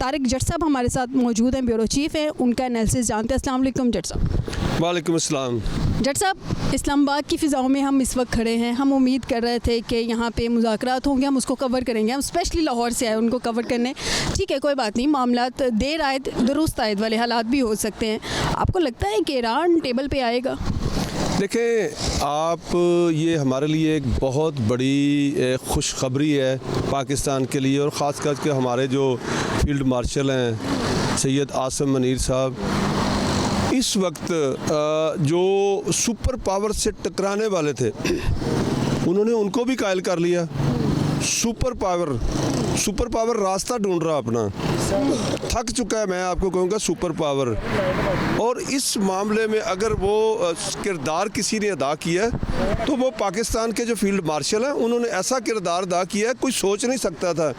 तारिक जट साहब हमारे साथ मौजूद हैं, ब्यूरो चीफ़ हैं, उनका एनालिसिस जानते हैं। अस्सलाम वालेकुम जट साहब। वालेकुम अस्सलाम। जट साहब, इस्लामाबाद की फ़िज़ाओं में हम इस वक्त खड़े हैं। हम उम्मीद कर रहे थे कि यहाँ पे मुज़ाकरात होंगे, हम उसको कवर करेंगे। हम स्पेशली लाहौर से आए उनको कवर करने। ठीक है, कोई बात नहीं, मामलात देर आयद दुरुस्त आयद वाले हालात भी हो सकते हैं। आपको लगता है कि ईरान टेबल पे आएगा? देखें आप, ये हमारे लिए एक बहुत बड़ी खुशखबरी है पाकिस्तान के लिए, और ख़ास करके हमारे जो फील्ड मार्शल हैं सैयद आसिम मुनीर साहब, इस वक्त जो सुपर पावर से टकराने वाले थे उन्होंने उनको भी कायल कर लिया। सुपर पावर रास्ता ढूंढ रहा अपना, थक चुका है, मैं आपको कहूँगा सुपर पावर। और इस मामले में अगर वो किरदार किसी ने अदा किया है तो वो पाकिस्तान के जो फील्ड मार्शल हैं उन्होंने ऐसा किरदार अदा किया है कोई सोच नहीं सकता था।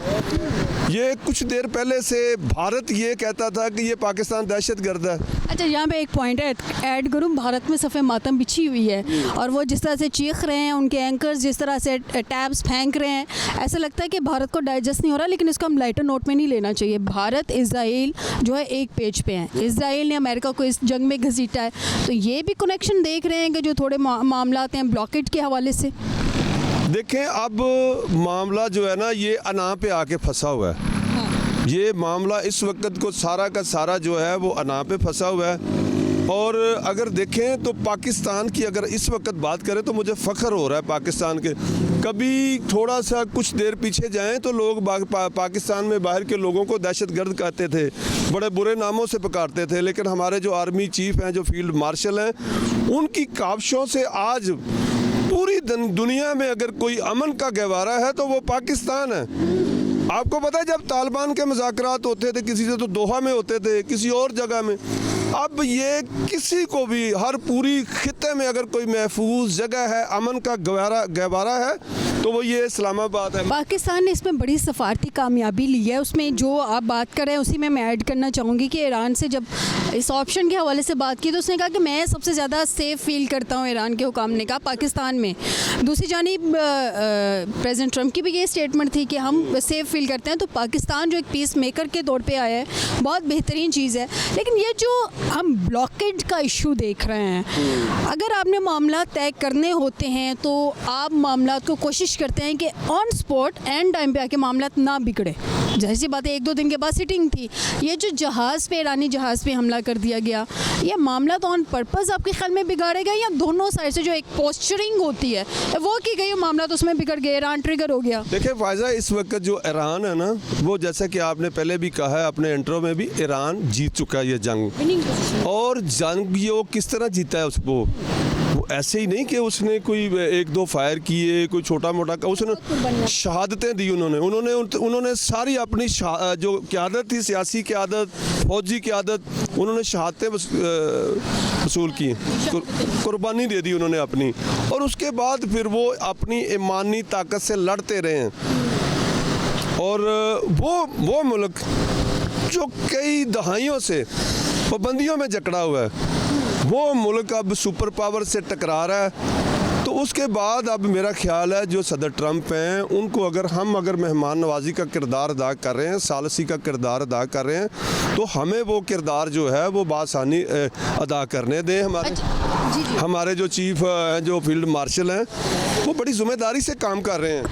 ये कुछ देर पहले से भारत ये कहता था कि ये पाकिस्तान दहशतगर्द है। अच्छा, यहाँ पे एक पॉइंट है, ऐड करूँ, भारत में सफ़े मातम बिछी हुई है और वो जिस तरह से चीख रहे हैं, उनके एंकर्स जिस तरह से टैब्स फेंक रहे हैं, ऐसा लगता है कि भारत को डाइजेस्ट नहीं हो रहा। लेकिन इसको हम लाइटर नोट में नहीं लेना चाहिए। भारत इज़राइल जो है एक पेज पे हैं। इज़राइल ने अमेरिका को इस जंग में घसीटा है, तो ये भी कनेक्शन देख रहे हैं कि जो थोड़े मामलात हैं ब्लॉकेट के हवाले से। देखें, अब मामला जो है ना ये अना पे आके फंसा हुआ है। ये मामला इस वक्त को सारा का सारा जो है वो अना पे फंसा हुआ है। और अगर देखें तो पाकिस्तान की अगर इस वक्त बात करें तो मुझे फ़ख्र हो रहा है पाकिस्तान के। कभी थोड़ा सा कुछ देर पीछे जाएं तो लोग पाकिस्तान में बाहर के लोगों को दहशतगर्द कहते थे, बड़े बुरे नामों से पुकारते थे। लेकिन हमारे जो आर्मी चीफ़ हैं, जो फील्ड मार्शल हैं, उनकी काविशों से आज पूरी दुनिया में अगर कोई अमन का गहवारा है तो वो पाकिस्तान है। आपको पता है जब तालिबान के मुज़ाकरात होते थे किसी से तो दोहा में होते थे, किसी और जगह में। अब ये किसी को भी हर पूरी खित्ते में अगर कोई महफूज जगह है, अमन का गहवारा है तो वो ये इस्लामाबाद है। पाकिस्तान ने इसमें बड़ी सफारती कामयाबी ली है। उसमें जो आप बात कर रहे हैं उसी में मैं ऐड करना चाहूँगी कि ईरान से जब इस ऑप्शन के हवाले से बात की तो उसने कहा कि मैं सबसे ज़्यादा सेफ़ फील करता हूँ, ईरान के हुकाम ने कहा, पाकिस्तान में। दूसरी जानिब प्रेसिडेंट ट्रंप की भी ये स्टेटमेंट थी कि हम सेफ़ फील करते हैं। तो पाकिस्तान जो एक पीस मेकर के तौर पर आया है, बहुत बेहतरीन चीज़ है। लेकिन ये जो हम ब्लॉकेज का इशू देख रहे हैं, अगर आपने मामला तय करने होते हैं तो आप मामला को कोशिश करते हैं कि ऑन स्पॉट एंड टाइम पे आके मामला ना बिगड़े। जाहिर सी बात है, 1-2 दिन के बाद सिटिंग थी। ये जो जहाज़ पे, ईरानी जहाज़ पे हमला कर दिया गया, ये मामला तो ऑन पर्पज़ आपके ख्याल में बिगाड़ेगा या दोनों साइड से जो एक पोस्चरिंग होती है वो की गई, मामला तो उसमें बिगड़ गया, ईरान ट्रिगर हो गया? देखिए फ़ायज़ा, इस वक्त जो ईरान है ना, वो जैसा कि आपने पहले भी कहा है अपने इंट्रो में भी, ईरान जीत चुका है ये जंग। और जंग ये वो किस तरह जीता है उसको, वो ऐसे ही नहीं कि उसने कोई 1-2 फायर किए, कोई छोटा मोटा, उसने शहादतें दी। उन्होंने सारी अपनी जो क़यादत थी, सियासी क़यादत, फौजी क़यादत, उन्होंने शहादतें वसूल की, कुर्बानी दे दी उन्होंने अपनी। और उसके बाद फिर वो अपनी ईमानी ताकत से लड़ते रहे हैं। और वो मुल्क जो कई दहाइयों से पाबंदियों में जकड़ा हुआ है, वो मुल्क अब सुपर पावर से टकरा रहा है। तो उसके बाद अब मेरा ख्याल है जो सदर ट्रंप हैं, उनको अगर मेहमान नवाजी का किरदार अदा कर रहे हैं, सालसी का किरदार अदा कर रहे हैं, तो हमें वो किरदार जो है वो बासानी अदा करने दें। हमारे जो चीफ हैं, जो फील्ड मार्शल हैं, वो बड़ी ज़िम्मेदारी से काम कर रहे हैं।